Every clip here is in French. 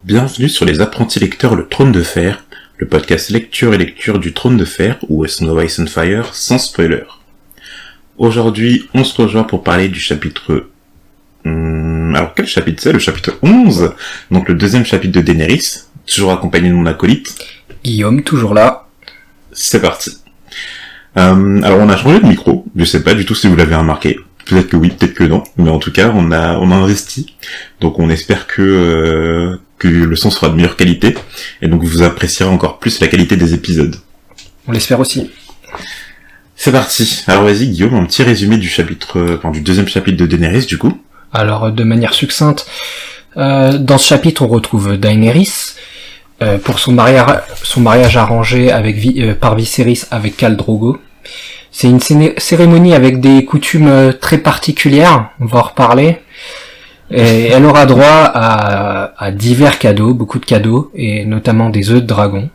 Bienvenue sur les apprentis lecteurs Le Trône de Fer, le podcast lecture et lecture du Trône de Fer, ou A Song of Ice and Fire, sans spoiler. Aujourd'hui, on se rejoint pour parler du chapitre... Alors quel chapitre c'est? Le chapitre 11, donc le deuxième chapitre de Daenerys, toujours accompagné de mon acolyte. Guillaume, toujours là. C'est parti. Alors on a changé de micro, je sais pas du tout si vous l'avez remarqué. Peut-être que oui, peut-être que non, mais en tout cas on a investi, donc on espère que le son sera de meilleure qualité, et donc vous apprécierez encore plus la qualité des épisodes. On l'espère aussi. C'est parti. Alors vas-y Guillaume, un petit résumé du deuxième chapitre de Daenerys du coup. Alors de manière succincte, dans ce chapitre on retrouve Daenerys pour son mariage arrangé par Viserys avec Khal Drogo. C'est une cérémonie avec des coutumes très particulières, on va en reparler. Et elle aura droit à divers cadeaux, beaucoup de cadeaux, et notamment des œufs de dragon.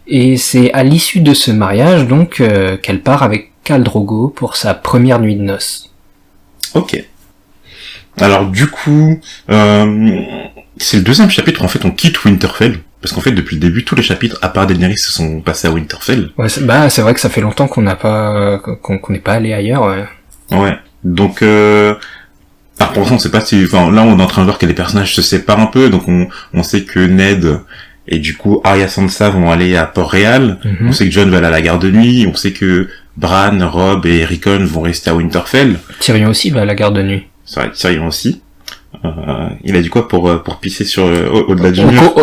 Et c'est à l'issue de ce mariage, donc, qu'elle part avec Khal Drogo pour sa première nuit de noces. Ok. Alors du coup, c'est le deuxième chapitre où en fait on quitte Winterfell. Parce qu'en fait, depuis le début, tous les chapitres, à part Daenerys, se sont passés à Winterfell. Ouais, c'est vrai que ça fait longtemps qu'on n'est pas allé ailleurs, ouais. Ouais. Donc, alors pour l'instant, on sait pas si, là, on est en train de voir que les personnages se séparent un peu, donc on sait que Ned et du coup, Arya Sansa vont aller à Port-Réal. Mm-hmm. On sait que Jon va aller à la gare de nuit. On sait que Bran, Robb et Rickon vont rester à Winterfell. Tyrion aussi va à la gare de nuit. C'est vrai, Tyrion aussi. Il a dit quoi pour pisser sur au-delà du mur?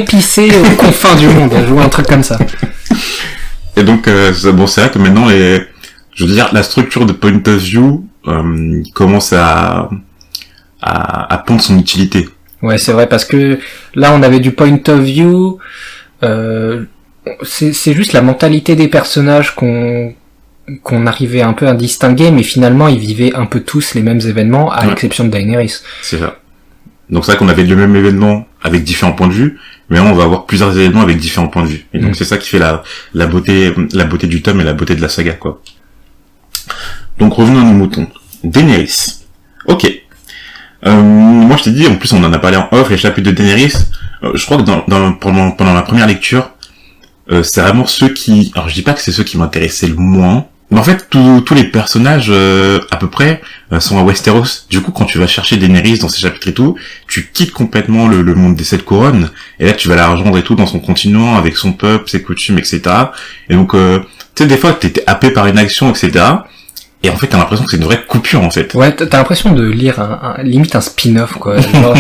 Pisser aux confins du monde, jouer un truc comme ça. Et donc c'est vrai que maintenant la structure de point of view commence à pondre son utilité. Ouais, c'est vrai, parce que là on avait du point of view, c'est juste la mentalité des personnages qu'on arrivait un peu à distinguer, mais finalement ils vivaient un peu tous les mêmes événements, à l'exception de Daenerys. C'est ça. Donc c'est vrai qu'on avait le même événement avec différents points de vue, mais là on va avoir plusieurs événements avec différents points de vue. Et donc c'est ça qui fait la beauté du tome et la beauté de la saga, quoi. Donc revenons à nos moutons. Daenerys. Ok. Moi je t'ai dit, en plus on en a parlé en off, les chapitres de Daenerys, je crois que pendant ma première lecture, c'est vraiment ceux qui... Alors je dis pas que c'est ceux qui m'intéressaient le moins, mais en fait tous les personnages à peu près sont à Westeros. Du coup quand tu vas chercher Daenerys dans ces chapitres et tout, tu quittes complètement le monde des 7 couronnes, et là tu vas la rejoindre et tout dans son continent, avec son peuple, ses coutumes, etc. Et donc tu sais, des fois t'es happé par une action, etc. Et en fait t'as l'impression que c'est une vraie coupure en fait. Ouais, t'as l'impression de lire limite un spin-off, quoi. Genre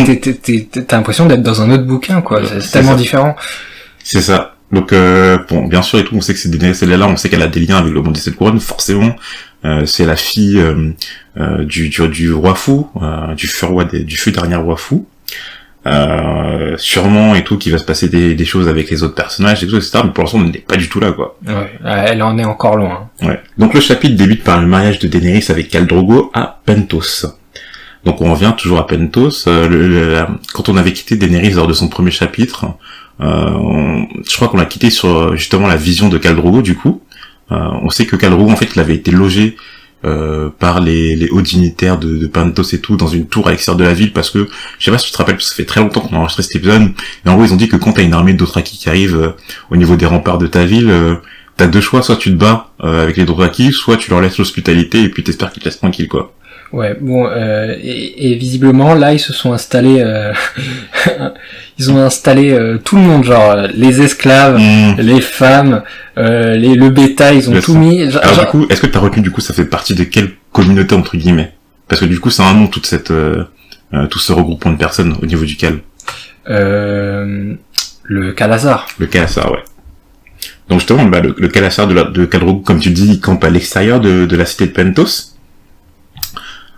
t'as l'impression d'être dans un autre bouquin, quoi. C'est tellement différent. C'est ça. Donc bon, bien sûr et tout, on sait que c'est Daenerys, celle-là, on sait qu'elle a des liens avec le monde des 7 couronnes, forcément. C'est la fille du roi fou, du feu dernier roi fou. Sûrement et tout, qu'il va se passer des choses avec les autres personnages et tout, etc. Mais pour l'instant, on n'est pas du tout là, quoi. Ouais, elle en est encore loin. Ouais. Donc le chapitre débute par le mariage de Daenerys avec Khal Drogo à Pentos. Donc on revient toujours à Pentos. Quand on avait quitté Daenerys lors de son premier chapitre, je crois qu'on l'a quitté sur justement la vision de Khal Drogo, du coup. On sait que Khal Drogo, en fait, il avait été logé par les hauts dignitaires de Pentos et tout, dans une tour à l'extérieur de la ville, parce que, je sais pas si tu te rappelles, parce que ça fait très longtemps qu'on a enregistré cet épisode, mais en gros, ils ont dit que quand t'as une armée de Dothraki qui arrive au niveau des remparts de ta ville, t'as deux choix, soit tu te bats avec les Dothraki, soit tu leur laisses l'hospitalité, et puis t'espères qu'ils te laissent tranquille, quoi. Ouais, bon, et visiblement, là, ils se sont installés, ils ont installé tout le monde, genre, les esclaves, les femmes, le bétail, ils ont tout mis. Alors du coup, est-ce que t'as retenu, du coup, ça fait partie de quelle communauté, entre guillemets? Parce que du coup, c'est un nom, tout ce regroupement de personnes au niveau du Khal. Le Khalasar. Le Khalasar, ouais. Donc justement, le Khalasar de Khal Drogo, comme tu dis, il campe à l'extérieur de la cité de Pentos.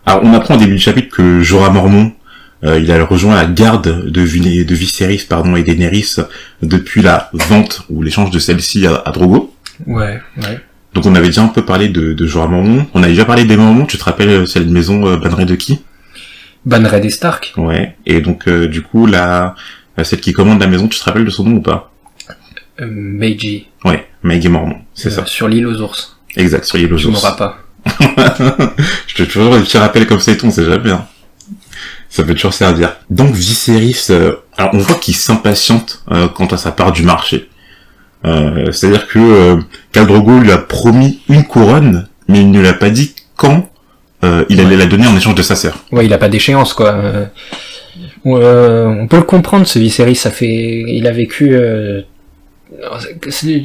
Alors, on apprend au début du chapitre que Jorah Mormont, il a rejoint la garde de Viserys, et Daenerys depuis la vente ou l'échange de celle-ci à Drogo. Ouais. Donc, on avait déjà un peu parlé de Jorah Mormont. On avait déjà parlé des Mormont, tu te rappelles, c'est une maison Bannerets de qui? Bannerets des Stark. Ouais. Et donc, du coup, celle qui commande la maison, tu te rappelles de son nom ou pas? Meiji. Ouais, Meiji Mormont, c'est ça. Sur l'île aux ours. Exact, sur Yellow Tu m'auras pas. Je te toujours des petits rappels comme ça et tout, on sait jamais, hein. Ça peut toujours servir. Donc Viserys, alors on voit qu'il s'impatiente quant à sa part du marché. C'est-à-dire que Khal Drogo lui a promis une couronne, mais il ne l'a pas dit quand il allait la donner en échange de sa sœur. Ouais, il a pas d'échéance, quoi. On peut le comprendre, ce Viserys, il a vécu...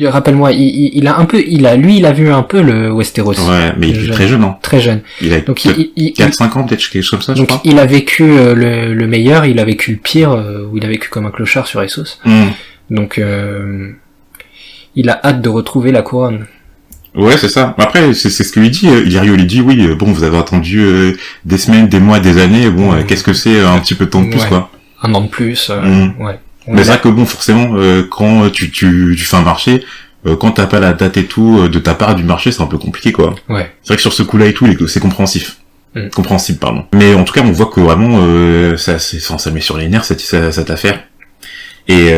rappelle-moi, il a vu un peu le Westeros. Ouais, mais il était très jeune, hein. Très jeune. Il a 4-5 ans, peut-être, quelque chose comme ça, je crois. Donc il a vécu le meilleur, il a vécu le pire, où il a vécu comme un clochard sur Essos. Donc il a hâte de retrouver la couronne. Ouais, c'est ça. Après, c'est ce que lui dit. Illyrio lui dit, oui, bon, vous avez attendu des semaines, des mois, des années. Bon, qu'est-ce que c'est un petit peu de temps de plus, quoi. Un an de plus. Ouais. Mais c'est vrai que bon, forcément, quand tu fais un marché, quand t'as pas la date et tout de ta part du marché, c'est un peu compliqué, quoi. Ouais. C'est vrai que sur ce coup-là et tout, c'est compréhensif. Compréhensible, pardon. Mais en tout cas, on voit que vraiment, ça met sur les nerfs cette affaire. Et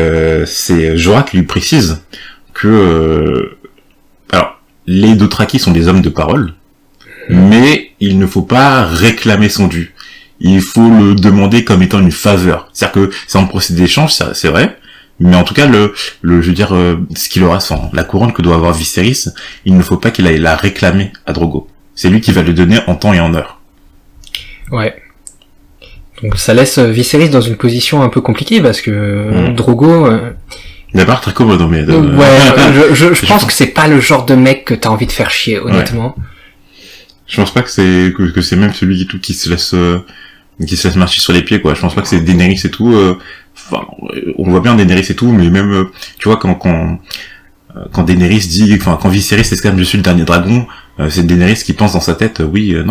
c'est Jorah qui lui précise que alors les Dothraki sont des hommes de parole, mais il ne faut pas réclamer son dû. Il faut le demander comme étant une faveur. C'est-à-dire que c'est un procédé d'échange, c'est vrai, mais en tout cas je veux dire ce qu'il aura, la couronne que doit avoir Viserys, il ne faut pas qu'il aille la réclamer à Drogo. C'est lui qui va le donner en temps et en heure. Ouais. Donc ça laisse Viserys dans une position un peu compliquée parce que Drogo il a pas l'air très commode, mais je pense que c'est pas le genre de mec que t'as envie de faire chier, honnêtement. Ouais. Je pense pas que c'est même celui qui se laisse marcher sur les pieds, quoi. Je pense pas que c'est Daenerys et tout. Enfin, on voit bien Daenerys et tout, mais même tu vois quand Daenerys dit, enfin quand Viserys exclame je suis le dernier dragon, c'est Daenerys qui pense dans sa tête les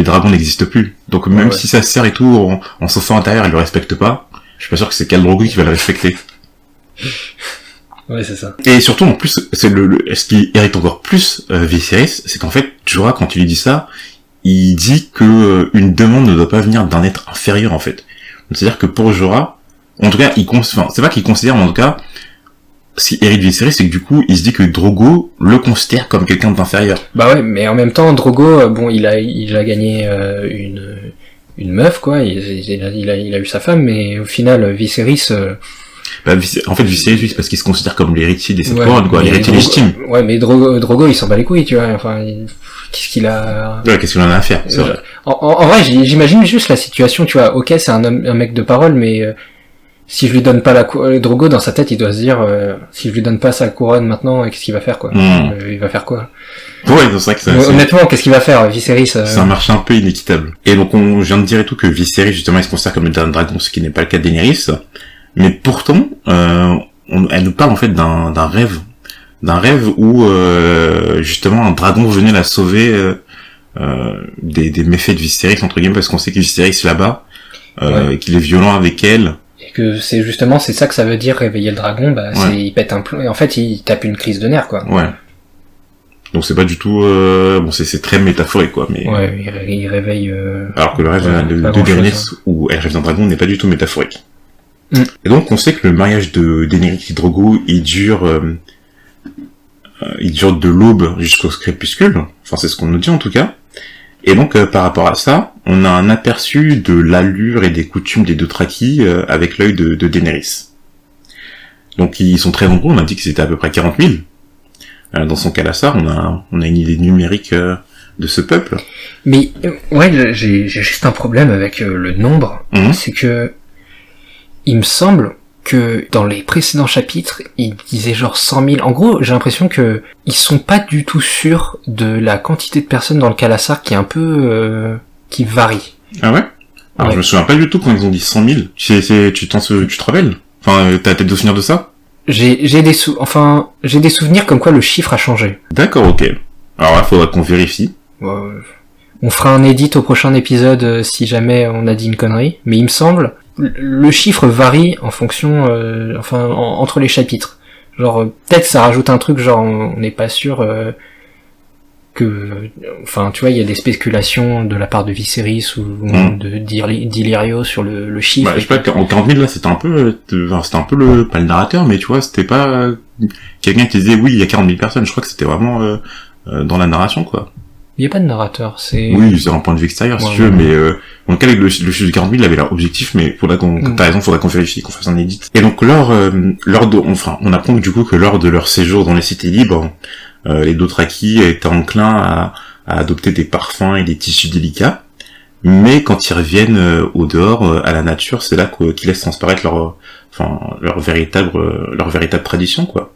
dragons n'existent plus. Donc même si sa sœur et tout en s'enfant intérieur elle le respecte pas, je suis pas sûr que c'est Khal Drogo qui va le respecter. Ouais, c'est ça. Et surtout, en plus, c'est ce qui irrite encore plus Viserys, c'est qu'en fait, Jorah, quand il lui dit ça, il dit que une demande ne doit pas venir d'un être inférieur, en fait. C'est-à-dire que pour Jorah, en tout cas, c'est pas qu'il considère, mais en tout cas, ce qui irrite Viserys, c'est que du coup, il se dit que Drogo le considère comme quelqu'un d'inférieur. Bah ouais, mais en même temps, Drogo, bon, il a gagné une meuf, quoi. Il a eu sa femme, mais au final, Viserys. En fait, Viserys, c'est parce qu'il se considère comme l'héritier des sept couronnes, quoi, l'héritier légitime. Ouais, mais Drogo, il s'en bat les couilles, tu vois. Enfin, qu'est-ce qu'il a... Ouais, qu'est-ce qu'il en a à faire, c'est vrai. En vrai, j'imagine juste la situation, tu vois. Ok, c'est un mec de parole, mais si je lui donne pas Drogo, dans sa tête, il doit se dire, si je lui donne pas sa couronne maintenant, qu'est-ce qu'il va faire, quoi. Il va faire quoi? Ouais, c'est vrai que honnêtement, qu'est-ce qu'il va faire, Viserys? C'est un marché un peu inéquitable. Et donc, je viens de dire et tout que Viserys, justement, il se considère comme le dernier dragon, ce qui n'est pas le cas de Daenerys. Mais pourtant, elle nous parle en fait d'un rêve où justement un dragon venait la sauver des méfaits de Viserys entre guillemets, parce qu'on sait que Viserys est là-bas, qu'il est violent avec elle. Et que c'est ça que ça veut dire réveiller le dragon, il pète un plomb et en fait il tape une crise de nerfs, quoi. Ouais. Donc c'est pas du tout c'est très métaphorique, quoi, mais il réveille alors que le rêve de Daenerys où elle rêve d'un dragon n'est pas du tout métaphorique. Et donc on sait que le mariage de Daenerys et Drogo il dure de l'aube jusqu'au crépuscule, enfin c'est ce qu'on nous dit en tout cas. Et donc par rapport à ça, on a un aperçu de l'allure et des coutumes des Dothraki avec l'œil de Daenerys. Donc ils sont très nombreux, on a dit que c'était à peu près 40 000. Dans son Khalasar, on a une idée numérique de ce peuple. Mais j'ai juste un problème avec le nombre, c'est que il me semble que dans les précédents chapitres, ils disaient genre 100 000. En gros, j'ai l'impression que ils sont pas du tout sûrs de la quantité de personnes dans le Khalasar qui est un peu qui varie. Ah ouais? Alors je me souviens pas du tout quand ils ont dit 100 000. Tu te rappelles? Enfin, t'as peut-être des souvenirs de ça? J'ai des souvenirs comme quoi le chiffre a changé. D'accord, ok. Alors là, faudra qu'on vérifie. On fera un edit au prochain épisode si jamais on a dit une connerie. Mais il me semble, le chiffre varie en fonction, entre les chapitres. Genre, peut-être ça rajoute un truc, genre, on n'est pas sûr tu vois, il y a des spéculations de la part de Viserys ou d'Illyrio sur le chiffre. Je sais pas, en 40 000 là, c'était un peu pas le narrateur, mais tu vois, c'était pas quelqu'un qui disait oui, il y a 40 000 personnes. Je crois que c'était vraiment dans la narration, quoi. Il n'y a pas de narrateur, c'est... Oui, c'est un point de vue extérieur, si tu veux, mais dans le cas avec le chiffre de 40 000, il avait l'air objectif, mais faudra t'as raison, faudra qu'on vérifie, qu'on fasse un edit. Et donc, on apprend du coup que lors de leur séjour dans les cités libres, les Dothraki étaient enclins à adopter des parfums et des tissus délicats, mais quand ils reviennent au dehors, à la nature, c'est là qu'ils laissent transparaître leur véritable tradition, quoi.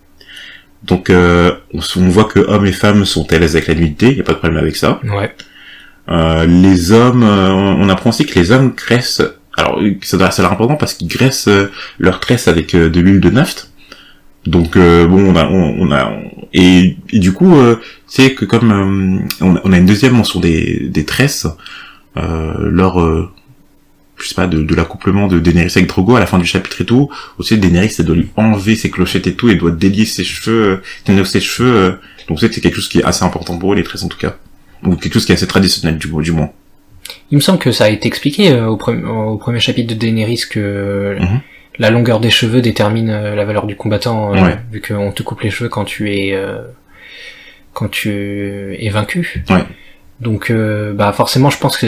Donc on voit que hommes et femmes sont à l'aise avec la nudité, y a pas de problème avec ça. Ouais. Les hommes, on apprend aussi que les hommes graissent. Alors ça a l'air important parce qu'ils graissent leurs tresses avec de l'huile de naphte. Donc et du coup c'est que comme on a une deuxième mention des tresses je sais pas, de l'accouplement de Daenerys avec Drogo à la fin du chapitre et tout. Aussi, Daenerys, elle doit lui enlever ses clochettes et tout, elle doit délier ses cheveux, tenir ses cheveux. Donc, c'est quelque chose qui est assez important pour eux, les tresses en tout cas. Ou quelque chose qui est assez traditionnel, du moins. Il me semble que ça a été expliqué au premier chapitre de Daenerys que la longueur des cheveux détermine la valeur du combattant, vu qu'on te coupe les cheveux quand tu es vaincu. Ouais. Donc, forcément, je pense que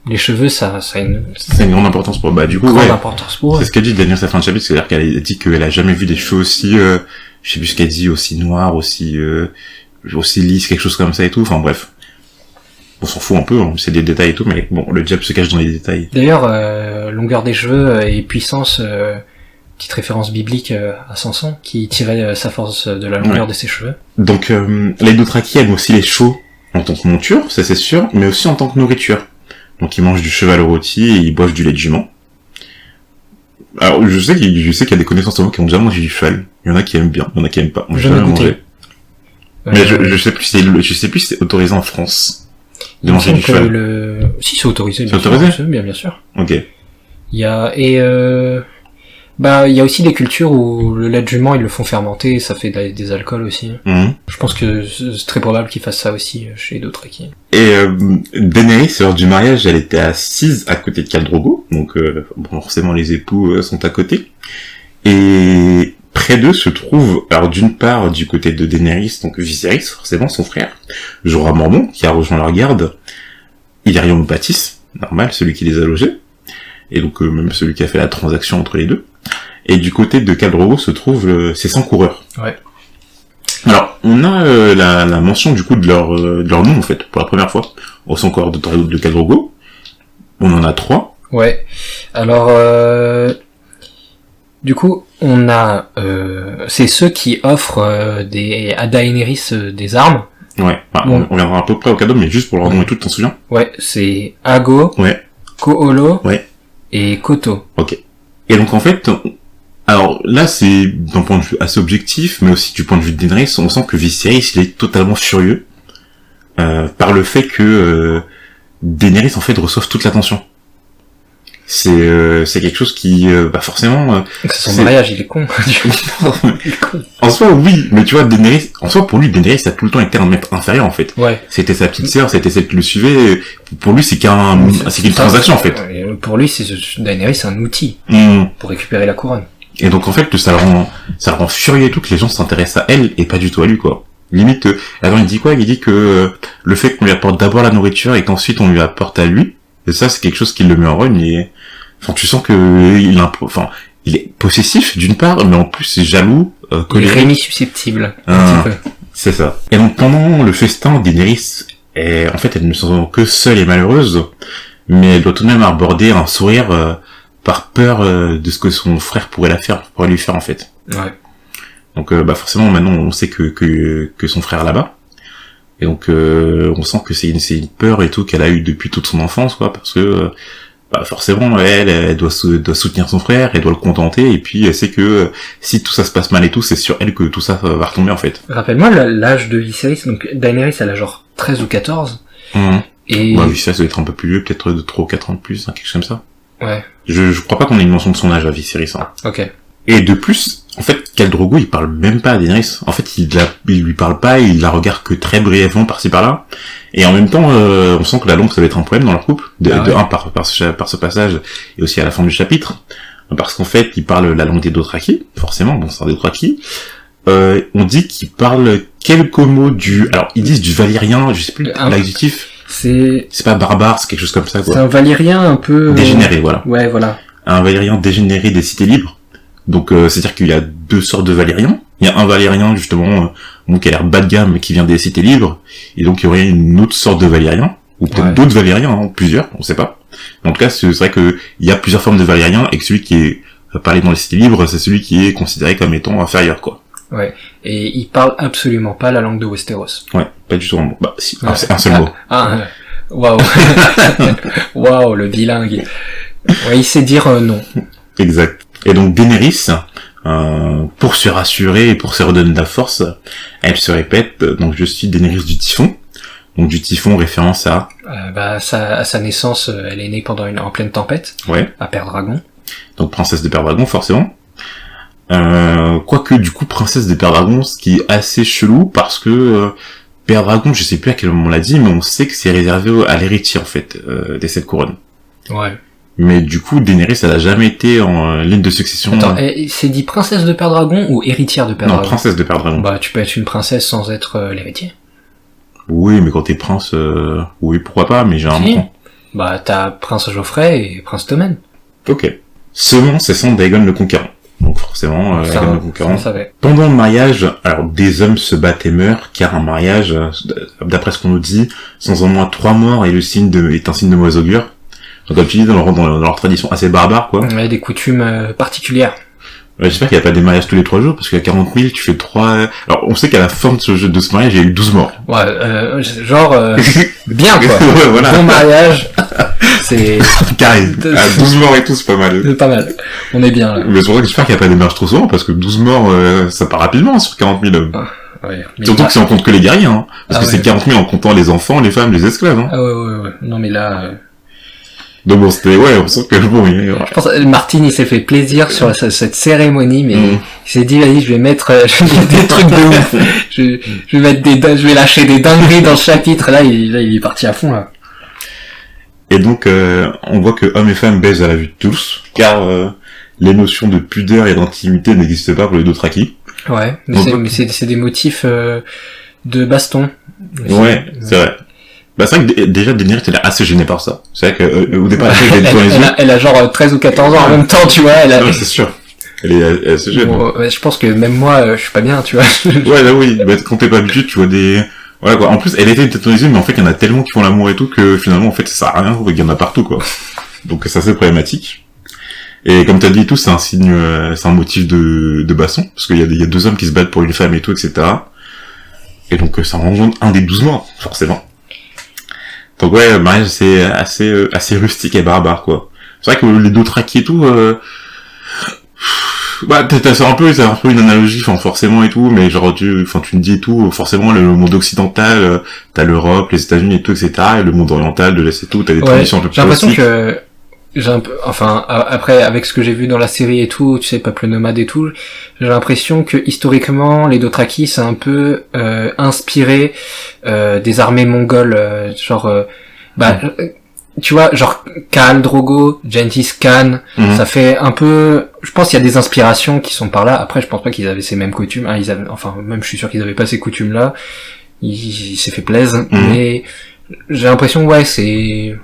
les cheveux, ça a une grande importance pour importance pour eux. C'est ce qu'elle dit Daenerys à la fin de chapitre, c'est-à-dire qu'elle a dit qu'elle a jamais vu des cheveux aussi, je sais plus ce qu'elle dit, aussi noirs, aussi lisses, quelque chose comme ça et tout. Enfin bref, on s'en fout un peu, hein, c'est des détails et tout, mais bon, le diable se cache dans les détails. D'ailleurs, longueur des cheveux et puissance, petite référence biblique à Samson qui tirait sa force de la longueur de ses cheveux. Donc les Dothraki aiment aussi les chevaux en tant que monture, ça c'est sûr, mais aussi en tant que nourriture. Donc ils mangent du cheval rôti et ils boivent du lait de jument. Alors je sais qu'il y a des connaissances de moi qui ont déjà mangé du cheval. Il y en a qui aiment bien, il y en a qui aiment pas. Moi j'ai jamais mangé. Mais je sais plus si c'est autorisé en France de manger du cheval. Si c'est autorisé. C'est autorisé ? Bien sûr. Ok. Il y a il y a aussi des cultures où le lait de jument ils le font fermenter et ça fait des alcools aussi. Je pense que c'est très probable qu'ils fassent ça aussi chez les Dothraki. Et Daenerys, lors du mariage, elle était assise à côté de Khal Drogo, donc forcément les époux sont à côté. Et près d'eux se trouve, alors d'une part du côté de Daenerys, donc Viserys, forcément son frère, Jorah Mormont, qui a rejoint leur garde, Illyrio Mopatis, normal, celui qui les a logés, et donc même celui qui a fait la transaction entre les deux. Et du côté de Khal Drogo se trouvent ses 100 coureurs. Ouais. Alors, on a la mention du coup de leur nom en fait, pour la première fois, au 100 coureurs de Khal Drogo. On en a 3. Ouais. Alors, du coup, on a c'est ceux qui offrent à Daenerys des armes. Ouais. On reviendra à peu près au cadeau, mais juste pour leur nom et tout, t'en souviens ? Ouais, c'est Ago, Ko'olo, et Koto. Ok. Et donc en fait, alors là c'est d'un point de vue assez objectif, mais aussi du point de vue de Daenerys, on sent que Viserys il est totalement furieux par le fait que Daenerys en fait reçoive toute l'attention. C'est quelque chose qui forcément c'est son mariage, il est con. En soi oui, mais tu vois Daenerys, en soi pour lui Daenerys a tout le temps été un maître inférieur en fait. Ouais. C'était sa petite sœur, c'était celle qui le suivait. Pour lui c'est qu'une transaction en fait. Pour lui Daenerys c'est un outil pour récupérer la couronne. Et donc en fait ça le rend furieux et tout que les gens s'intéressent à elle et pas du tout à lui quoi. Limite avant il dit quoi ? Il dit que le fait qu'on lui apporte d'abord la nourriture et qu'ensuite on lui apporte à lui, et ça c'est quelque chose qui le met en rogne et enfin tu sens que il est possessif d'une part, mais en plus c'est jaloux, colérique. Rémi susceptible. C'est ça. Et donc pendant le festin, Daenerys en fait elle ne se sent que seule et malheureuse, mais elle doit tout de même aborder un sourire par peur de ce que son frère pourrait lui faire en fait. Ouais. Donc forcément maintenant on sait que son frère est là-bas. Et donc on sent que c'est une peur et tout qu'elle a eu depuis toute son enfance quoi, parce que forcément elle doit soutenir son frère, elle doit le contenter et puis elle sait que si tout ça se passe mal et tout, c'est sur elle que tout ça va retomber en fait. Rappelle-moi l'âge de Viserys, donc Daenerys elle a genre 13 ou 14. Et Viserys doit être un peu plus vieux, peut-être de 3 ou 4 ans de plus, quelque chose comme ça. Ouais. Je crois pas qu'on ait une mention de son âge à Viserys. Ok. Et de plus, en fait, Khal Drogo, il parle même pas à Daenerys. En fait, il lui parle pas, il la regarde que très brièvement par-ci par-là. Et en même temps, on sent que la langue, ça va être un problème dans leur couple. Par ce passage, et aussi à la fin du chapitre. Parce qu'en fait, il parle la langue des Dothraki. Forcément, bon, c'est un Dothraki. On dit qu'il parle quelques mots alors ils disent du valyrien, je sais plus l'adjectif. C'est pas barbare, c'est quelque chose comme ça, quoi. C'est un valyrien un peu... Dégénéré, voilà. Ouais, voilà. Un valyrien dégénéré des cités libres. Donc, c'est-à-dire qu'il y a deux sortes de valyriens. Il y a un valyrien, justement, qui a l'air bas de gamme, qui vient des cités libres. Et donc, il y aurait une autre sorte de valyrien. Ou peut-être d'autres valériens, hein, plusieurs, on sait pas. Mais en tout cas, c'est vrai que il y a plusieurs formes de valériens, et que celui qui est parlé dans les cités libres, c'est celui qui est considéré comme étant inférieur, quoi. Ouais. Et il parle absolument pas la langue de Westeros. Ouais, pas du tout un mot. Bah, si, c'est un seul mot. Waouh. Waouh, le bilingue. Ouais, il sait dire non. Exact. Et donc, Daenerys, pour se rassurer et pour se redonner de la force, elle se répète, donc je suis Daenerys du Typhon. Donc du Typhon, référence à... à sa naissance, elle est née en pleine tempête. Ouais. À Père-Dragon. Donc princesse de Père-Dragon, forcément. Quoique, du coup, princesse de Père-Dragon, ce qui est assez chelou, parce que Père-Dragon, je sais plus à quel moment on l'a dit, mais on sait que c'est réservé à l'héritier, en fait, des 7 couronnes. Ouais. Mais du coup, Daenerys, elle a jamais été en ligne de succession. Attends, c'est dit princesse de Père-Dragon ou héritière de Père-Dragon? Non, princesse de Père-Dragon. Bah, tu peux être une princesse sans être l'héritier. Oui, mais quand t'es prince, oui, pourquoi pas, mais généralement... Bah, t'as prince Geoffrey et prince Tommen. Ok. Seulement, c'est sans Daegon le Conquérant. Donc forcément, Daegon le Conquérant. Pendant le mariage, alors des hommes se battent et meurent, car un mariage, d'après ce qu'on nous dit, sans au moins 3 morts est un signe de mauvais augure. Donc comme tu dis, dans leur tradition assez barbare, quoi. Ouais, des coutumes particulières. J'espère qu'il n'y a pas des mariages tous les 3 jours, parce qu'à 40 000, tu fais 3... Alors, on sait qu'à la fin de ce mariage, il y a eu 12 morts. Ouais, bien, quoi. Ouais, voilà. Bon mariage, c'est... Carré. 12 morts et tout, c'est pas mal. C'est pas mal. On est bien, là. Mais c'est pour ça que j'espère qu'il n'y a pas des mariages trop souvent, parce que 12 morts, ça part rapidement, sur 40 000 hommes. Ouais, surtout que si on compte que les guerriers, hein. Parce que c'est 40 000 en comptant les enfants, les femmes, les esclaves, hein. Ah ouais. Non, mais là... Donc bon, c'était, on sent que bon, je pense que Martin, il s'est fait plaisir sur cette cérémonie, mais il s'est dit, vas-y, je vais mettre des trucs de ouf. Je vais lâcher des dingueries dans le chapitre. Là, il est parti à fond, là. Et donc, on voit que hommes et femmes baisent à la vue de tous, car les notions de pudeur et d'intimité n'existent pas pour les Dothraki. Ouais, mais c'est des motifs de baston. Ouais, c'est vrai. Bah c'est vrai que déjà Daenerys elle est assez gênée par ça. C'est vrai que au départ elle a genre 13 ou 14 ans en même temps, tu vois. Non, c'est sûr. Elle est assez jeune. Bon, ouais, je pense que même moi je suis pas bien, tu vois. Ouais, là oui, bah, quand t'es pas habitué, tu vois des... Voilà quoi. En plus, elle était tétanisée, mais en fait, il y en a tellement qui font l'amour et tout que finalement, en fait, ça sert à rien, il y en a partout, quoi. Donc, c'est assez problématique. Et comme t'as dit et tout, c'est un signe, c'est un motif de baston, parce qu'il y a 2 hommes qui se battent pour une femme et tout, etc. Et donc, ça engendre un des 12 morts, forcément. Donc ouais, le mariage, c'est assez rustique et barbare, quoi. C'est vrai que les Dothraki et tout, bah, c'est un peu une analogie, enfin, forcément et tout, mais genre, tu me dis et tout, forcément, le monde occidental, t'as l'Europe, les États-Unis et tout, etc., et le monde oriental, de l'Est et tout, t'as des traditions un peu plus j'ai l'impression que, après, avec ce que j'ai vu dans la série et tout, tu sais, peuple nomade et tout, j'ai l'impression que, historiquement, les Dothraki, c'est un peu, inspiré, des armées mongoles, tu vois, genre, Khal Drogo, Genghis Khan, ça fait un peu, je pense qu'il y a des inspirations qui sont par là. Après, je pense pas qu'ils avaient ces mêmes coutumes, même je suis sûr qu'ils avaient pas ces coutumes-là. Il s'est fait plaisir, mais j'ai l'impression, ouais, c'est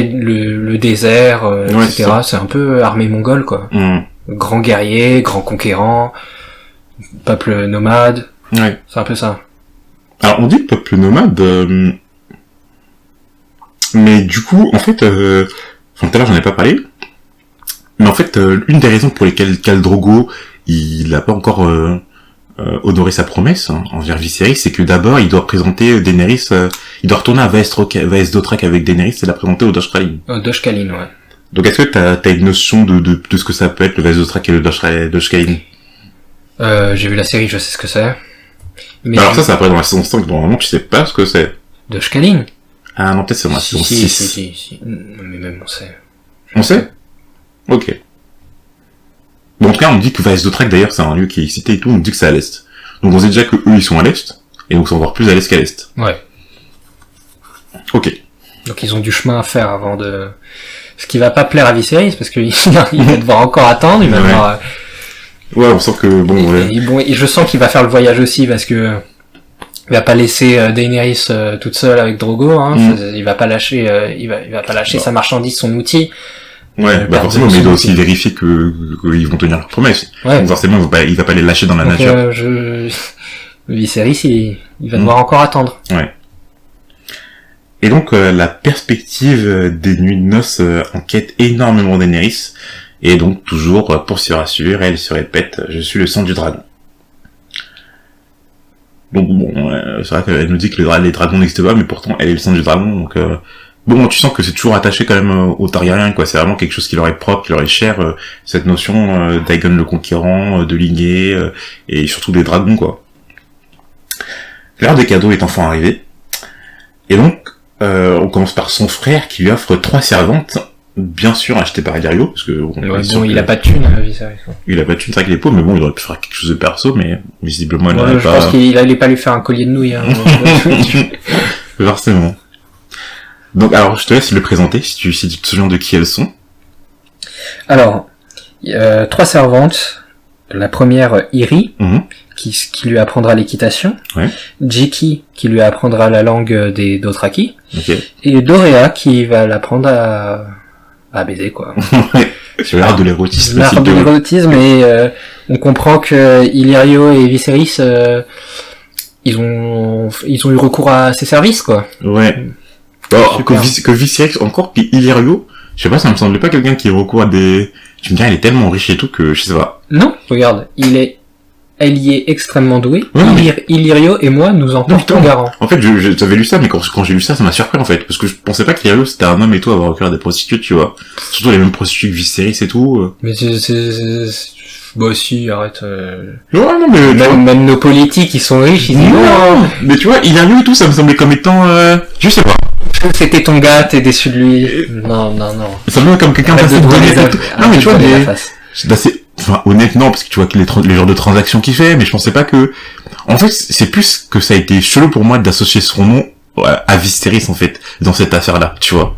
le désert, etc. C'est un peu armée mongole, quoi. Grand guerrier, grand conquérant, peuple nomade. Ouais. C'est un peu ça. Alors, on dit peuple nomade, mais du coup, en fait, tout à l'heure j'en ai pas parlé, mais en fait, une des raisons pour lesquelles Khal Drogo, il a pas encore honoré sa promesse envers Viserys, c'est que d'abord, il doit présenter Daenerys, il doit retourner à Vaes Dothrak avec Daenerys et la présenter au Dosh Khalin. Au Dosh Khalin, ouais. Donc est-ce que t'as une notion de ce que ça peut être, le Vaes Dothrak et le Dosh Khalin? J'ai vu la série, je sais ce que c'est. Mais alors ça apparaît dans la saison 5, normalement tu sais pas ce que c'est. Dosh Khalin? Ah non, peut-être c'est dans la saison 6. Si. Mais même on sait. On sait? Ok. Bon, en tout cas, on me dit que Vaes Dothrak, d'ailleurs, c'est un lieu qui est cité et tout, on me dit que c'est à l'est. Donc on sait déjà que eux, ils sont à l'est, et donc c'est encore plus à l'est qu'à l'est. Ouais. Ok. Donc ils ont du chemin à faire avant de... Ce qui va pas plaire à Viserys, parce qu'il va devoir encore attendre, il va devoir... Ouais, on sent que, bon, et je sens qu'il va faire le voyage aussi, parce que Il va pas laisser Daenerys toute seule avec Drogo, hein. Il va pas lâcher, il va pas lâcher sa marchandise, son outil. Ouais, forcément, mais il doit aussi vérifier qu'ils vont tenir leur promesse. Ouais. Donc forcément, il va pas les lâcher dans la nature. Viserys, il va devoir encore attendre. Ouais. Et donc, la perspective des nuits de noces inquiète énormément Daenerys. Et donc, toujours, pour se rassurer, elle se répète, je suis le sang du dragon. Donc bon, c'est vrai qu'elle nous dit que les dragons n'existent pas, mais pourtant, elle est le sang du dragon, donc... Bon, tu sens que c'est toujours attaché quand même aux Targaryens, quoi. C'est vraiment quelque chose qui leur est propre, qui leur est cher, cette notion d'Aegon le Conquérant, de lignée, et surtout des dragons, quoi. L'heure des cadeaux est enfin arrivée. Et donc, on commence par son frère qui lui offre 3 servantes, bien sûr achetées par Illyrio, parce que... il a pas de thune, Viserys. Il a pas de thune, c'est vrai qu'il est pauvre, mais bon, il aurait pu faire quelque chose de perso, mais visiblement, il n'aurait pas... Je pense qu'il allait pas lui faire un collier de nouilles, hein. Forcément. Donc, alors, je te laisse le présenter, si tu te souviens de qui elles sont. Alors, 3 servantes. La première, Iri, qui lui apprendra l'équitation. Ouais. Jiki, qui lui apprendra la langue des Dothraki. Okay. Et Dorea, qui va l'apprendre à baiser, quoi. C'est l'art de l'érotisme. L'art de l'érotisme, et on comprend que Illyrio et Viserys, ils ont eu recours à ses services, quoi. Ouais. Alors, que Viserys, encore, puis Illyrio, je sais pas, ça me semblait pas quelqu'un qui recourt à des... Tu me dis, il est tellement riche et tout que, je sais pas. Non, regarde, elle y est extrêmement douée. Ouais, Illyrio et moi, nous en portons garant. En fait, j'avais lu ça, mais quand j'ai lu ça m'a surpris, en fait. Parce que je pensais pas qu'Illyrio, c'était un homme et tout, à avoir recours à des prostituées, tu vois. Surtout les mêmes prostituées que Viserys et tout. Mais bah si, arrête. Ouais, non, mais... Même nos politiques, ils sont riches, ils disent non. Mais tu vois, Illyrio et tout, ça me semblait comme étant... Je sais pas. C'était ton gars, t'es déçu de lui. Non. Ça me semble comme quelqu'un d'assez honnête. Non, mais tu vois, enfin, honnête, non, parce que tu vois les genres de transactions qu'il fait, mais je pensais pas que... En fait, c'est plus que ça a été chelou pour moi d'associer son nom à Viserys, en fait, dans cette affaire-là, tu vois.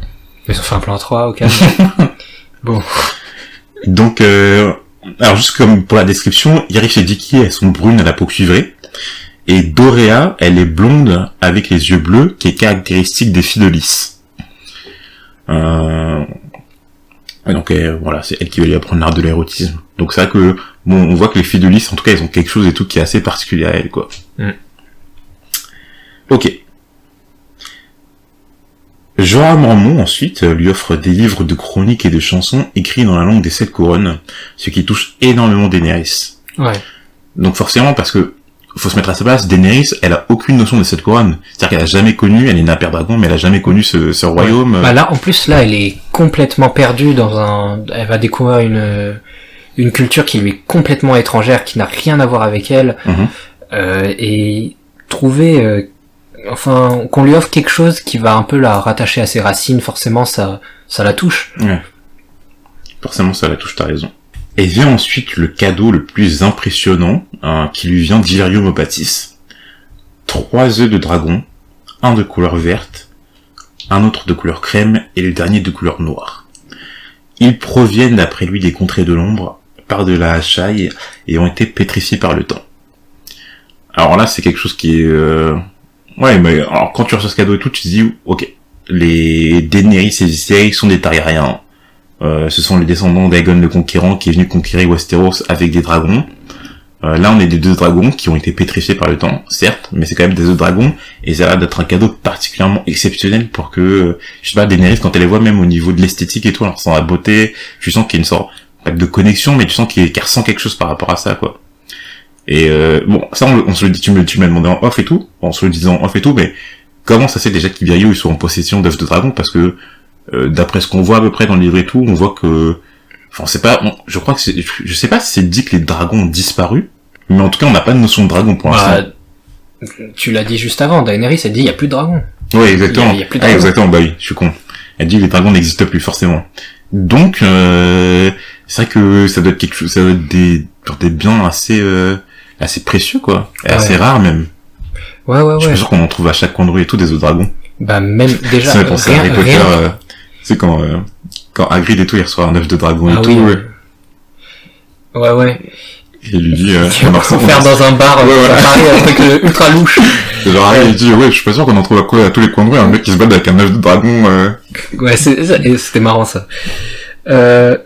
Mais ils ont fait un plan 3, au calme. Bon. Donc, alors juste comme pour la description, Irish et Jiki, elles sont brunes à la peau cuivrée, et Dorea, elle est blonde avec les yeux bleus, qui est caractéristique des filles de Lys. Donc voilà, c'est elle qui va lui apprendre l'art de l'érotisme. Donc c'est vrai que bon, on voit que les filles de Lys, en tout cas, elles ont quelque chose et tout qui est assez particulier à elles, quoi. Ok. Jorah Mormont, ensuite, lui offre des livres de chroniques et de chansons écrits dans la langue des 7 couronnes, ce qui touche énormément Daenerys. Ouais. Donc forcément, parce que faut se mettre à sa place, Daenerys, elle a aucune notion des 7 couronnes. C'est-à-dire qu'elle a jamais connu, elle est née à Père Dragon, mais elle a jamais connu ce royaume. Bah là, en plus, là, elle est complètement perdue elle va découvrir une culture qui lui est complètement étrangère, qui n'a rien à voir avec elle, et trouver, qu'on lui offre quelque chose qui va un peu la rattacher à ses racines, forcément, ça la touche. Ouais. Forcément, ça la touche, t'as raison. Et vient ensuite le cadeau le plus impressionnant, qui lui vient d'Illyrio Mopatis. 3 œufs de dragon, un de couleur verte, un autre de couleur crème, et le dernier de couleur noire. Ils proviennent d'après lui des contrées de l'ombre, par de la Ashaï, et ont été pétrifiés par le temps. Alors là, c'est quelque chose qui est... Ouais, mais alors quand tu reçois ce cadeau et tout, tu te dis, ok, les Daenerys et Viserys sont des Targaryens. Ce sont les descendants d'Aegon le Conquérant qui est venu conquérir Westeros avec des dragons. Là, on est des 2 dragons qui ont été pétrifiés par le temps, certes, mais c'est quand même des œufs de dragons, et ça a l'air d'être un cadeau particulièrement exceptionnel pour que, je sais pas, Daenerys, quand elle les voit, même au niveau de l'esthétique et tout, alors sans la beauté, tu sens qu'il y a une sorte, pas de connexion, mais tu sens qu'elle ressent quelque chose par rapport à ça, quoi. Et bon, ça, on se le dit, tu me l'as demandé en off et tout, on se le disait en off et tout, mais comment ça c'est déjà qu'Illyrio, ils sont en possession d'œufs de dragon, parce que, d'après ce qu'on voit à peu près dans le livre et tout, on voit que, enfin, je crois que je sais pas si c'est dit que les dragons ont disparu, mais en tout cas, on n'a pas de notion de dragon pour l'instant. Tu l'as dit juste avant, Daenerys, elle dit, il y a plus de dragons. Oui, exactement. Il y a plus de dragons. Exactement, bah oui, je suis con. Elle dit, les dragons n'existent plus, forcément. Donc, c'est vrai que ça doit être quelque chose, ça doit être des biens assez précieux, quoi. Et assez rares, même. Ouais. Je suis sûr qu'on en trouve à chaque coin de rue et tout, des œufs de dragon. Bah, même, déjà, ça me pense à Harry Potter, c'est quand Hagrid et tout, il reçoit un œuf de dragon et tout. Ouais. Et il lui dit, on va faire dans un bar, à Paris, un truc ultra louche. Genre, il dit, ouais, je suis pas sûr qu'on en trouve à tous les coins de rue, un mec qui se bat avec un œuf de dragon, Ouais, c'était marrant, ça. Même,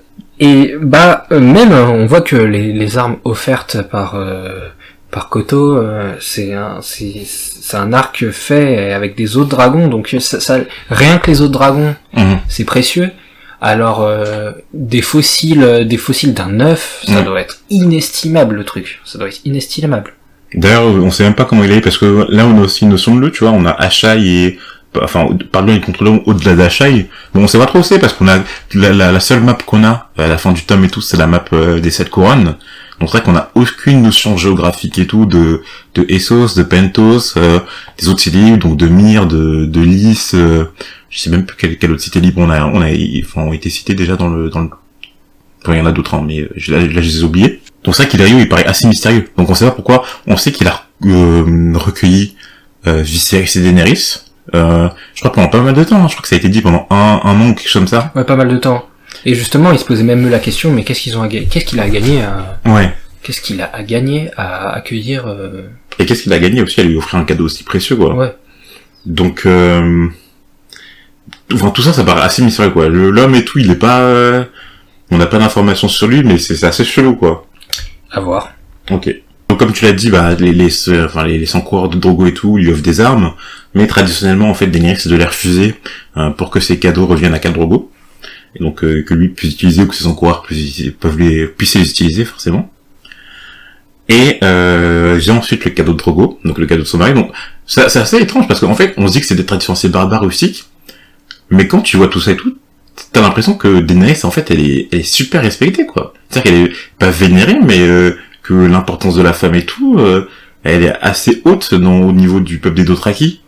on voit que les armes offertes par Koto, c'est un arc fait avec des os de dragons, donc rien que les os de dragons, c'est précieux. Alors, des fossiles d'un œuf, ça doit être inestimable, le truc. Ça doit être inestimable. D'ailleurs, on sait même pas comment il est, parce que là, on a aussi une notion de lieu, tu vois, on a Ashai et, enfin, pardon, les contrôleurs au-delà d'Ashai. Bon, on sait pas trop où c'est, parce qu'on a, la seule map qu'on a, à la fin du tome et tout, c'est la map des 7 couronnes. Donc c'est vrai qu'on a aucune notion géographique et tout de Essos, de Pentos, des autres cités libres, donc de Myr, de Lys, je sais même plus quelle autre cité libre ont été cités déjà dans le, enfin, il y en a d'autres, hein, mais là, je les ai oubliés. Donc c'est vrai qu'Hilario, il paraît assez mystérieux. Donc on sait pas pourquoi. On sait qu'il a recueilli Viserys et Daenerys. Je crois pendant pas mal de temps. Hein. Je crois que ça a été dit pendant un an ou quelque chose comme ça. Ouais, pas mal de temps. Et justement, il se posait même la question, mais qu'est-ce qu'il a à gagner Qu'est-ce qu'il a à gagner à accueillir Et qu'est-ce qu'il a gagné aussi à lui offrir un cadeau aussi précieux, quoi. Ouais. Donc, enfin, tout ça, ça paraît assez mystérieux, quoi. L'homme et tout, il est pas, on n'a pas d'informations sur lui, mais c'est assez chelou, quoi. À voir. Ok. Donc, comme tu l'as dit, bah, les 100 coureurs de Drogo et tout, lui offrent des armes, mais traditionnellement, en fait, Daenerys, c'est de les refuser, pour que ses cadeaux reviennent à Khal Drogo. Et donc, que lui puisse utiliser, ou que ses 100 coureurs puissent les utiliser, forcément. Et j'ai ensuite le cadeau de Drogo, donc le cadeau de son mari. Donc c'est assez étrange parce qu'en fait on se dit que c'est des traditions assez barbares rustiques, mais quand tu vois tout ça et tout, t'as l'impression que Daenerys en fait elle est super respectée, quoi. C'est-à-dire qu'elle est pas vénérée, mais que l'importance de la femme et tout, elle est assez haute au niveau du peuple des Dothraki.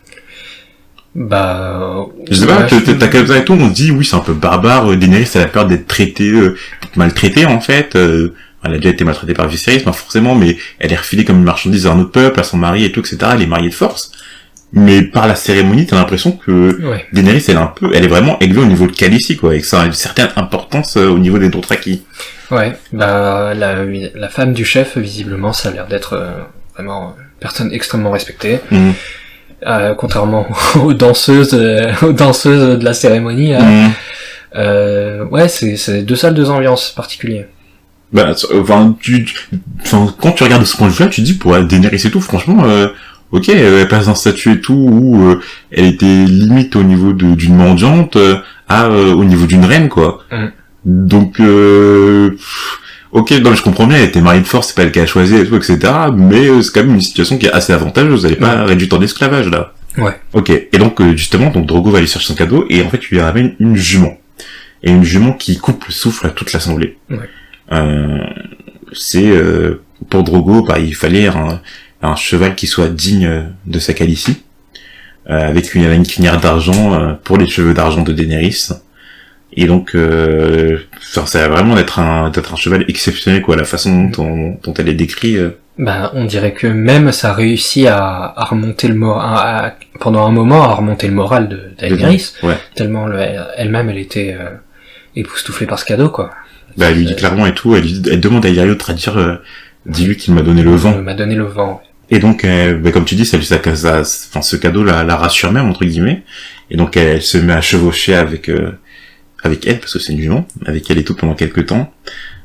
Bah, je sais pas, t'as comme ça et tout, on se dit oui c'est un peu barbare, Daenerys elle a peur d'être traitée, d'être maltraitée en fait. Elle a déjà été maltraitée par Viserys, pas forcément, mais elle est refilée comme une marchandise à un autre peuple, à son mari et tout, etc. Elle est mariée de force. Mais par la cérémonie, t'as l'impression que Daenerys, elle est vraiment élevée au niveau de Khaleesi, quoi, et que ça a une certaine importance au niveau des Dothraki. Ouais, bah, la femme du chef, visiblement, ça a l'air d'être vraiment une personne extrêmement respectée. Contrairement aux danseuses de la cérémonie, ouais, c'est deux salles, deux ambiances particulières. Bah, quand tu regardes ce point de vue-là, tu te dis, pour Daenerys et tout, franchement, ok, elle passe d'un statut et tout, où elle était limite au niveau d'une mendiante, au niveau d'une reine, quoi. Donc, ok, non, je comprends bien, elle était mariée de force, c'est pas elle qui a choisi et tout, etc., mais c'est quand même une situation qui est assez avantageuse, elle est pas réduite en esclavage, là. Ouais. Ok, et donc, justement, Drogo va aller chercher son cadeau, et en fait, tu lui ramène une jument. Et une jument qui coupe le souffle à toute l'assemblée. Ouais. Pour Drogo, bah, il fallait un cheval qui soit digne de sa Khaleesi, avec une crinière d'argent pour les cheveux d'argent de Daenerys. Et donc, ça va vraiment d'être un cheval exceptionnel, quoi, la façon dont elle est décrite. Bah, on dirait que même ça réussit à remonter le moral, pendant un moment, à remonter le moral de Daenerys. Ouais. Tellement elle-même, elle était époustouflée par ce cadeau, quoi. Bah, elle lui dit clairement et tout, elle demande à Illyrio de traduire, dis-lui qu'il m'a donné le vent. Il m'a donné le vent. Et donc, bah, comme tu dis, ce cadeau la rassure même, entre guillemets. Et donc, elle se met à chevaucher avec elle, parce que c'est une jument, avec elle et tout pendant quelques temps.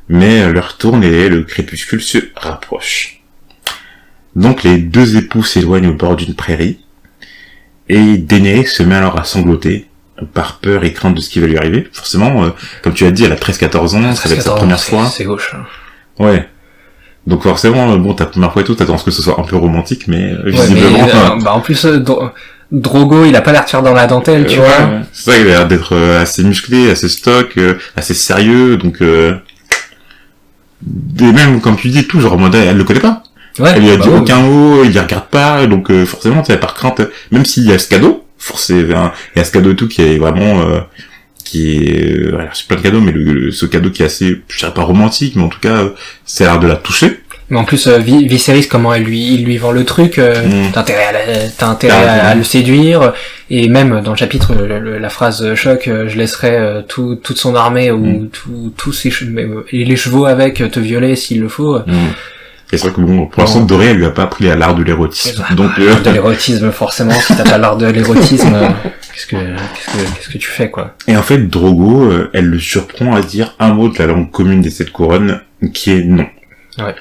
Mais l'heure tourne et le crépuscule se rapproche. Donc, les deux époux s'éloignent au bord d'une prairie. Et Daenerys se met alors à sangloter, par peur et crainte de ce qui va lui arriver. Forcément, comme tu as dit, elle a 13-14 ans, ça va être sa première fois. C'est gauche. Ouais. Donc forcément, bon, ta première fois et tout, t'attends à ce que ce soit un peu romantique, mais visiblement... bah en plus, Drogo, il a pas l'air de faire dans la dentelle, tu vois. C'est ça, il a l'air d'être assez musclé, assez stock, assez sérieux, donc... Et même, comme tu dis, tout, genre, en mode, elle le connaît pas. Ouais, elle lui a dit aucun mot, il les regarde pas, donc forcément, tu sais, par crainte, même s'il y a ce cadeau, il y a ce cadeau et tout qui est vraiment alors c'est plein de cadeaux, mais ce cadeau qui est assez, je dirais pas romantique, mais en tout cas ça a l'air de la toucher. Mais en plus Viserys, comment il lui vend le truc, t'as intérêt à le séduire, et même dans le chapitre la phrase choc, je laisserai toute son armée ou tous ses les chevaux avec te violer s'il le faut. Et c'est vrai que bon, pour l'instant, Doré, elle lui a pas appris à l'art de l'érotisme. Donc, de l'érotisme, forcément, si t'as pas l'art de l'érotisme, qu'est-ce que tu fais, quoi? Et en fait, Drogo, elle le surprend à dire un mot de la langue commune des 7 couronnes, qui est non. Ouais.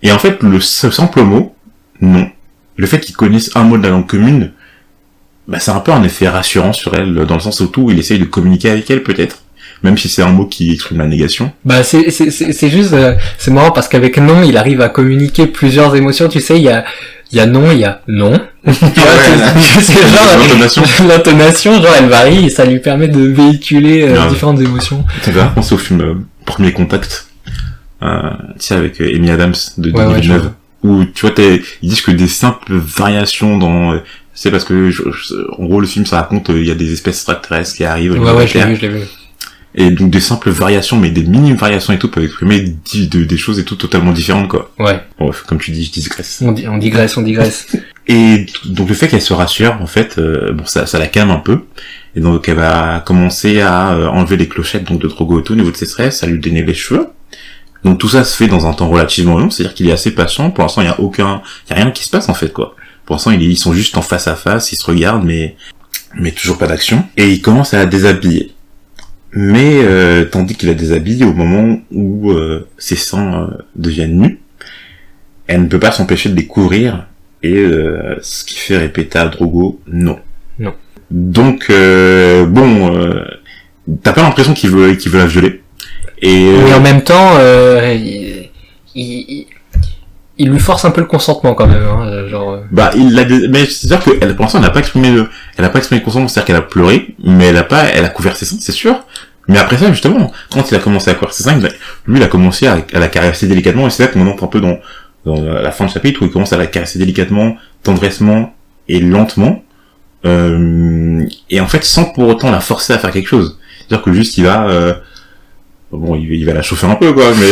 Et en fait, ce simple mot, non, le fait qu'ils connaissent un mot de la langue commune, bah, c'est un peu un effet rassurant sur elle, dans le sens où tout, il essaye de communiquer avec elle, peut-être. Même si c'est un mot qui exprime la négation. Bah, c'est juste, c'est marrant parce qu'avec non, il arrive à communiquer plusieurs émotions, tu sais, il y a non, il y a non. Tu vois, c'est genre, l'intonation, genre, elle varie et ça lui permet de véhiculer différentes émotions. Ça me fait penser au film Premier Contact, tu sais, avec Amy Adams de 2009, où, tu vois, ils disent que des simples variations dans, c'est parce que, en gros, le film, ça raconte, il y a des espèces extraterrestres qui arrivent. Ouais, je l'ai vu. Et donc des simples variations, mais des minimes variations et tout, peuvent exprimer des choses et tout totalement différentes, quoi. Ouais. Bon, comme tu dis, je digresse. On digresse. Et donc le fait qu'elle se rassure, en fait, bon, ça la calme un peu. Et donc elle va commencer à enlever les clochettes donc de Drogo au niveau de ses stress, à lui donner les cheveux. Donc tout ça se fait dans un temps relativement long, c'est-à-dire qu'il est assez patient. Pour l'instant, il y a rien qui se passe en fait, quoi. Pour l'instant, ils sont juste en face à face, ils se regardent, mais toujours pas d'action. Et il commence à la déshabiller. Mais tandis qu'il la déshabille, au moment où ses seins deviennent nus, elle ne peut pas s'empêcher de les couvrir, et ce qui fait répéter à Drogo non. Non. Donc t'as pas l'impression qu'il veut la violer. Et mais en même temps, il lui force un peu le consentement quand même, hein, genre. Bah mais c'est-à-dire que pour l'instant elle n'a pas exprimé le consentement, c'est-à-dire qu'elle a pleuré, mais elle a couvert ses seins, c'est sûr. Mais après ça, justement, quand il a commencé à couvrir ses seins, lui il a commencé à la caresser délicatement, et c'est là qu'on entre un peu dans la fin du chapitre où il commence à la caresser délicatement, tendressement et lentement, et en fait sans pour autant la forcer à faire quelque chose. C'est-à-dire que juste il va il va la chauffer un peu, quoi, mais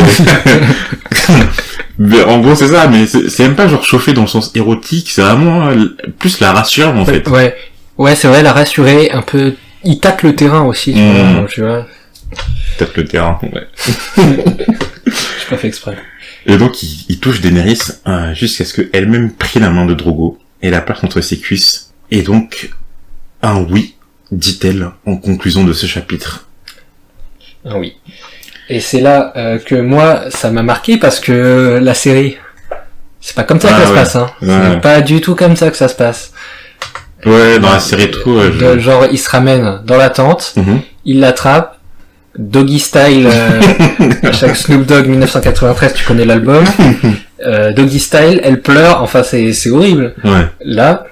mais en gros c'est ça, mais c'est même pas genre chauffer dans le sens érotique, c'est vraiment plus la rassurer en fait. Ouais, c'est vrai, la rassurer un peu. Il tâte le terrain aussi, tu vois. Tâte le terrain, ouais. J'ai pas fait exprès. Et donc il touche Daenerys jusqu'à ce qu'elle-même prie la main de Drogo et la place entre ses cuisses. Et donc un oui, dit-elle en conclusion de ce chapitre. Un oui. Et c'est là que moi ça m'a marqué parce que la série, c'est pas comme ça que ça se passe, hein. C'est pas du tout comme ça que ça se passe. Ouais, dans la série tout. Genre il se ramène dans la tente, il l'attrape, Doggy Style, chaque Snoop Dogg 1993, tu connais l'album. Doggy Style, elle pleure, enfin c'est horrible. Ouais. Là,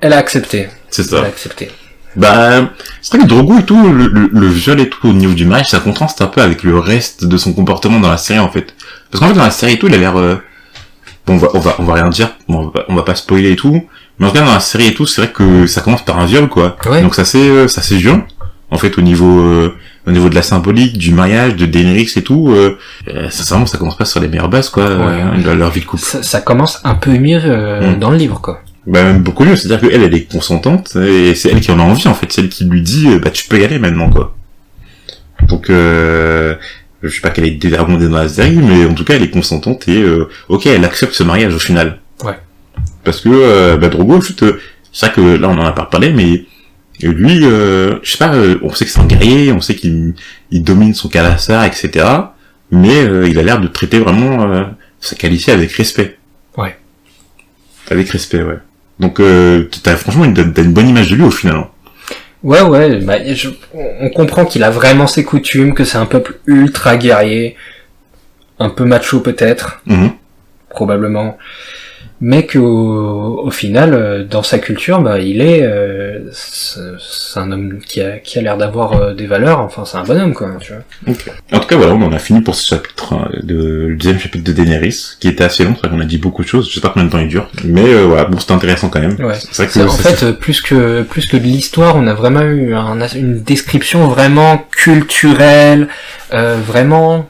elle a accepté. C'est ça. Elle a accepté. Bah, c'est vrai que Drogo et tout, le viol et tout au niveau du mariage, ça contraste un peu avec le reste de son comportement dans la série en fait. Parce qu'en fait dans la série et tout, il a l'air bon, on va rien dire, on va pas spoiler et tout. Mais en tout cas dans la série et tout, c'est vrai que ça commence par un viol, quoi. Ouais. Donc ça c'est violent. En fait au niveau de la symbolique, du mariage, de Daenerys et tout, sincèrement ça commence pas sur les meilleures bases, quoi, leur vie de couple. Ça commence un peu mieux dans le livre, quoi. Bah même beaucoup mieux, c'est-à-dire qu'elle est consentante et c'est elle qui en a envie en fait, c'est elle qui lui dit bah tu peux y aller maintenant, quoi. Donc je sais pas quelle est déterminée dans la série, mais en tout cas elle est consentante et ok, elle accepte ce mariage au final. Ouais. Parce que Drogo en fait, c'est vrai que là on en a pas parlé, mais lui je sais pas, on sait que c'est un guerrier, on sait qu'il domine son Khalasar, etc. Mais il a l'air de traiter vraiment sa qualité avec respect. Ouais. Avec respect, ouais. Donc t'as franchement t'as une bonne image de lui au final. Hein. Ouais, bah, on comprend qu'il a vraiment ses coutumes, que c'est un peuple ultra guerrier, un peu macho peut-être, probablement, mais qu'au final, dans sa culture, bah, il c'est un homme qui a l'air d'avoir des valeurs, enfin c'est un bonhomme, quoi, tu vois. Okay. En tout cas, voilà, on en a fini pour ce chapitre, le deuxième chapitre de Daenerys, qui était assez long, c'est vrai qu'on a dit beaucoup de choses, je sais pas combien de temps il dure, mais voilà, bon, c'était intéressant quand même. Ouais. C'est vrai que en fait, plus que de l'histoire, on a vraiment eu une description vraiment culturelle, vraiment,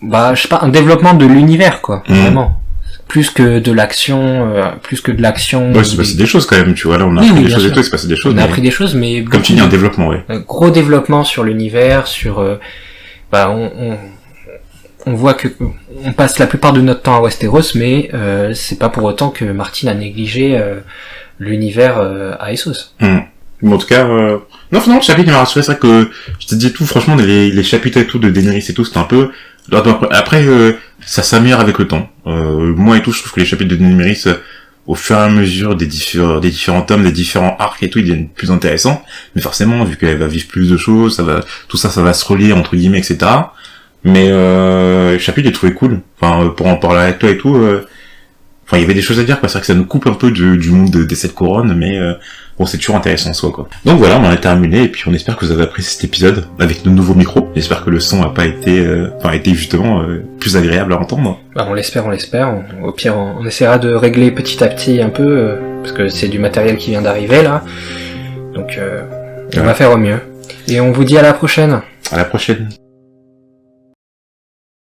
bah, je sais pas, un développement de l'univers, quoi, vraiment. Plus que de l'action. Ouais, c'est passé des choses quand même, tu vois, là on a appris des choses et tout, c'est passé des choses. On a appris des choses, mais... Comme tu dis, un développement, ouais. Gros développement sur l'univers, sur... on voit que on passe la plupart de notre temps à Westeros, mais c'est pas pour autant que Martin a négligé l'univers à Essos. Mais en tout cas, non, finalement, le chapitre m'a rassuré. C'est vrai que je te dis tout, franchement, les chapitres et tout de Daenerys et tout, c'était un peu. Après, ça s'améliore avec le temps. Moi et tout, je trouve que les chapitres de Daenerys, au fur et à mesure des différents tomes, des différents arcs et tout, ils deviennent plus intéressants. Mais forcément, vu qu'elle va vivre plus de choses, tout ça, ça va se relier entre guillemets, etc. Mais le chapitre, j'ai trouvé cool. Enfin, pour en parler avec toi et tout. Enfin, il y avait des choses à dire, quoi. C'est vrai que ça nous coupe un peu du monde des 7 couronnes, mais bon, c'est toujours intéressant en soi, quoi. Donc voilà, on en a terminé, et puis on espère que vous avez apprécié cet épisode avec nos nouveaux micros. J'espère que le son a été justement plus agréable à entendre. Bah, on l'espère. Au pire, on essaiera de régler petit à petit un peu, parce que c'est du matériel qui vient d'arriver, là. Donc, on va faire au mieux. Et on vous dit à la prochaine. À la prochaine.